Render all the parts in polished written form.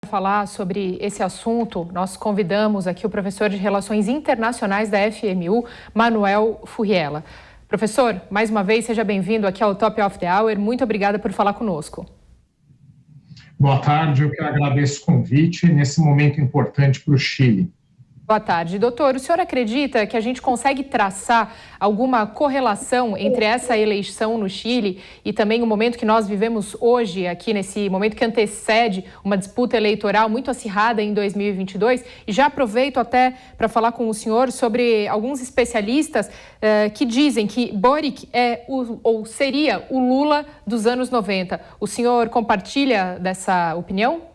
Falar sobre esse assunto, nós convidamos aqui o professor de Relações Internacionais da FMU, Manuel Furriela. Professor, mais uma vez, seja bem-vindo aqui ao Top of the Hour. Muito obrigada por falar conosco. Boa tarde, eu que agradeço o convite nesse momento importante para o Chile. Boa tarde. Doutor, o senhor acredita que a gente consegue traçar alguma correlação entre essa eleição no Chile e também o momento que nós vivemos hoje, aqui nesse momento que antecede uma disputa eleitoral muito acirrada em 2022? E já aproveito até para falar com o senhor sobre alguns especialistas que dizem que Boric ou seria o Lula dos anos 90. O senhor compartilha dessa opinião?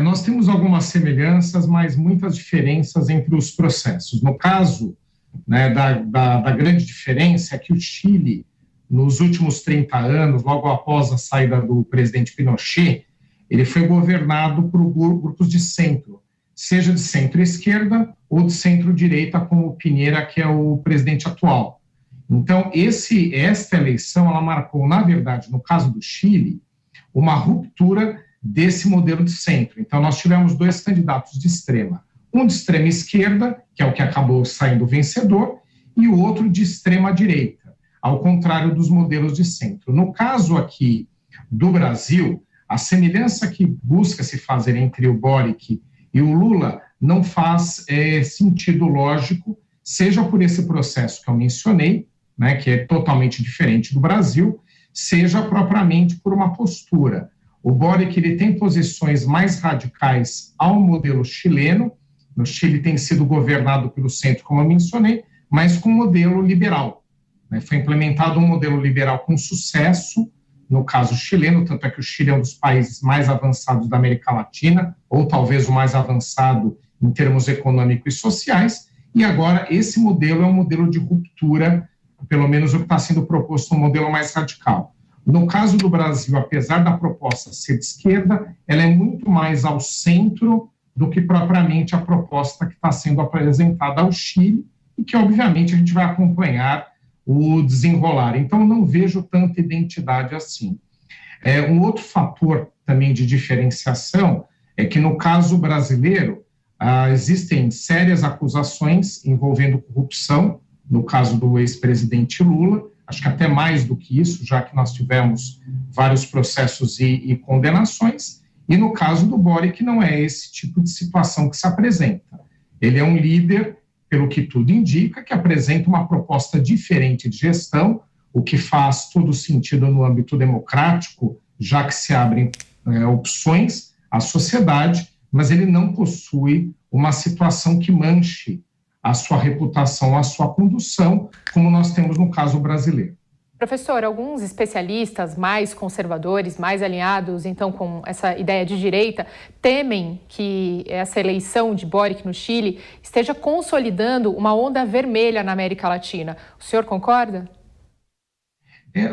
Nós temos algumas semelhanças, mas muitas diferenças entre os processos. No caso, da grande diferença é que o Chile, nos últimos 30 anos, logo após a saída do presidente Pinochet, ele foi governado por grupos de centro, seja de centro-esquerda ou de centro-direita, como o Piñera, que é o presidente atual. Então, esta eleição, ela marcou, na verdade, no caso do Chile, uma ruptura desse modelo de centro. Então, nós tivemos dois candidatos de extrema. Um de extrema esquerda, que é o que acabou saindo vencedor, e o outro de extrema direita, ao contrário dos modelos de centro. No caso aqui do Brasil, a semelhança que busca se fazer entre o Boric e o Lula não faz sentido lógico, seja por esse processo que eu mencionei, que é totalmente diferente do Brasil, seja propriamente por uma postura. O Boric ele tem posições mais radicais ao modelo chileno. No Chile tem sido governado pelo centro, como eu mencionei, mas com modelo liberal. Foi implementado um modelo liberal com sucesso, no caso chileno, tanto é que o Chile é um dos países mais avançados da América Latina, ou talvez o mais avançado em termos econômicos e sociais, e agora esse modelo é um modelo de ruptura, pelo menos o que está sendo proposto, um modelo mais radical. No caso do Brasil, apesar da proposta ser de esquerda, ela é muito mais ao centro do que propriamente a proposta que está sendo apresentada ao Chile e que, obviamente, a gente vai acompanhar o desenrolar. Então, não vejo tanta identidade assim. Um outro fator também de diferenciação é que, no caso brasileiro, existem sérias acusações envolvendo corrupção, no caso do ex-presidente Lula, acho que até mais do que isso, já que nós tivemos vários processos e condenações, e no caso do Boric não é esse tipo de situação que se apresenta. Ele é um líder, pelo que tudo indica, que apresenta uma proposta diferente de gestão, o que faz todo sentido no âmbito democrático, já que se abrem opções à sociedade, mas ele não possui uma situação que manche a sua reputação, a sua condução, como nós temos no caso brasileiro. Professor, alguns especialistas mais conservadores, mais alinhados, então, com essa ideia de direita, temem que essa eleição de Boric no Chile esteja consolidando uma onda vermelha na América Latina. O senhor concorda?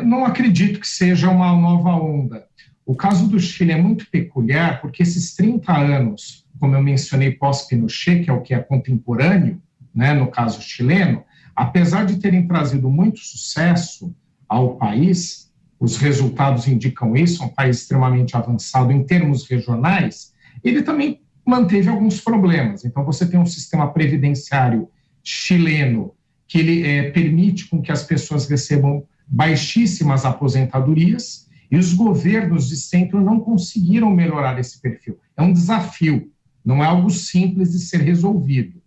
Não acredito que seja uma nova onda. O caso do Chile é muito peculiar, porque esses 30 anos, como eu mencionei, pós-Pinochet, que é o que é contemporâneo, no caso chileno, apesar de terem trazido muito sucesso ao país, os resultados indicam isso, um país extremamente avançado em termos regionais, ele também manteve alguns problemas. Então, você tem um sistema previdenciário chileno que ele permite com que as pessoas recebam baixíssimas aposentadorias e os governos de centro não conseguiram melhorar esse perfil. É um desafio, não é algo simples de ser resolvido.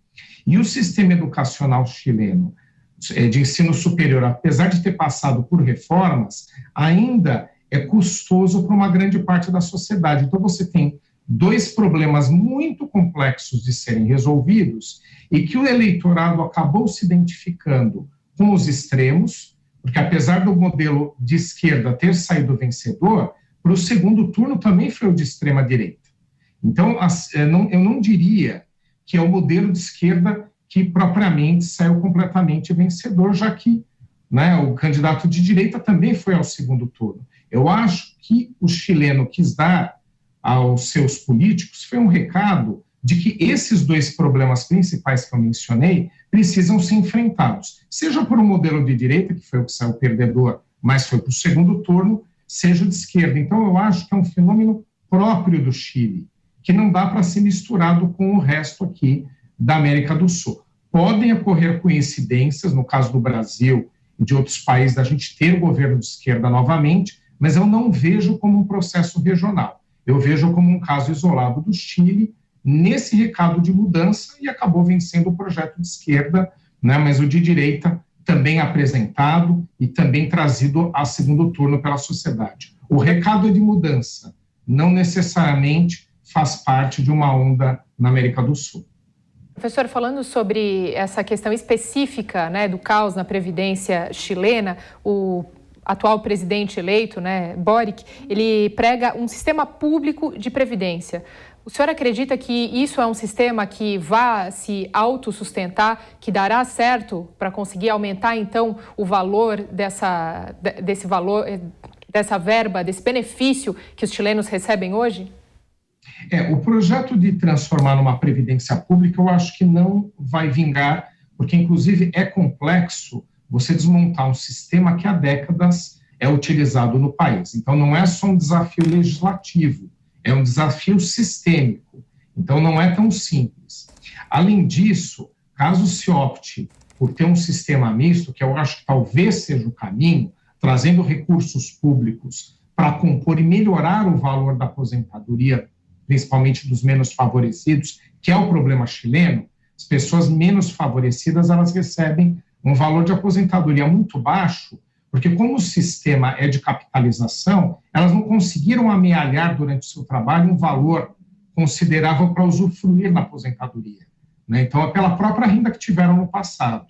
E o sistema educacional chileno de ensino superior, apesar de ter passado por reformas, ainda é custoso para uma grande parte da sociedade. Então, você tem dois problemas muito complexos de serem resolvidos e que o eleitorado acabou se identificando com os extremos, porque apesar do modelo de esquerda ter saído vencedor, para o segundo turno também foi o de extrema-direita. Então, eu não diria que é o modelo de esquerda que propriamente saiu completamente vencedor, já que o candidato de direita também foi ao segundo turno. Eu acho que o chileno quis dar aos seus políticos foi um recado de que esses dois problemas principais que eu mencionei precisam ser enfrentados, seja por um modelo de direita, que foi o que saiu perdedor, mas foi para o segundo turno, seja de esquerda. Então, eu acho que é um fenômeno próprio do Chile, que não dá para ser misturado com o resto aqui da América do Sul. Podem ocorrer coincidências, no caso do Brasil e de outros países, da gente ter governo de esquerda novamente, mas eu não vejo como um processo regional. Eu vejo como um caso isolado do Chile, nesse recado de mudança, e acabou vencendo o projeto de esquerda, né, mas o de direita também apresentado e também trazido a segundo turno pela sociedade. O recado é de mudança, não necessariamente faz parte de uma onda na América do Sul. Professor, falando sobre essa questão específica, né, do caos na Previdência chilena, o atual presidente eleito, né, Boric, ele prega um sistema público de previdência. O senhor acredita que isso é um sistema que vai se autossustentar, que dará certo para conseguir aumentar, então, o valor desse valor, dessa verba, desse benefício que os chilenos recebem hoje? O projeto de transformar numa previdência pública, eu acho que não vai vingar, porque, inclusive, é complexo você desmontar um sistema que há décadas é utilizado no país. Então, não é só um desafio legislativo, é um desafio sistêmico. Então, não é tão simples. Além disso, caso se opte por ter um sistema misto, que eu acho que talvez seja o caminho, trazendo recursos públicos para compor e melhorar o valor da aposentadoria, principalmente dos menos favorecidos, que é o problema chileno, as pessoas menos favorecidas, elas recebem um valor de aposentadoria muito baixo, porque como o sistema é de capitalização, elas não conseguiram amealhar durante o seu trabalho um valor considerável para usufruir da aposentadoria, né? Então, é pela própria renda que tiveram no passado.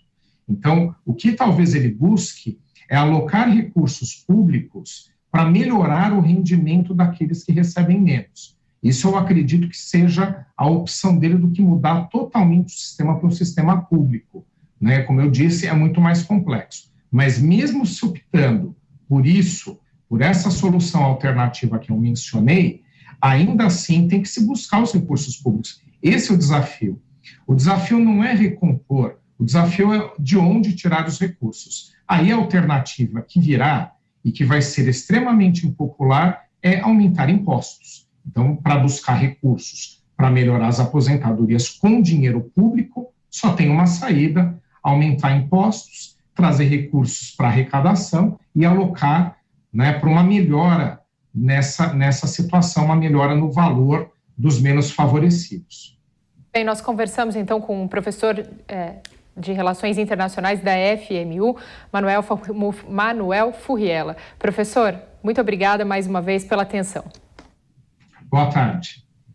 Então, o que talvez ele busque é alocar recursos públicos para melhorar o rendimento daqueles que recebem menos. Isso eu acredito que seja a opção dele do que mudar totalmente o sistema para um sistema público, né? Como eu disse, é muito mais complexo. Mas mesmo se optando por isso, por essa solução alternativa que eu mencionei, ainda assim tem que se buscar os recursos públicos. Esse é o desafio. O desafio não é recompor, o desafio é de onde tirar os recursos. Aí a alternativa que virá e que vai ser extremamente impopular é aumentar impostos. Então, para buscar recursos para melhorar as aposentadorias com dinheiro público, só tem uma saída: aumentar impostos, trazer recursos para arrecadação e alocar, né, para uma melhora nessa situação, uma melhora no valor dos menos favorecidos. Bem, nós conversamos então com o professor de Relações Internacionais da FMU, Manuel Furriela. Professor, muito obrigada mais uma vez pela atenção. Boa tarde.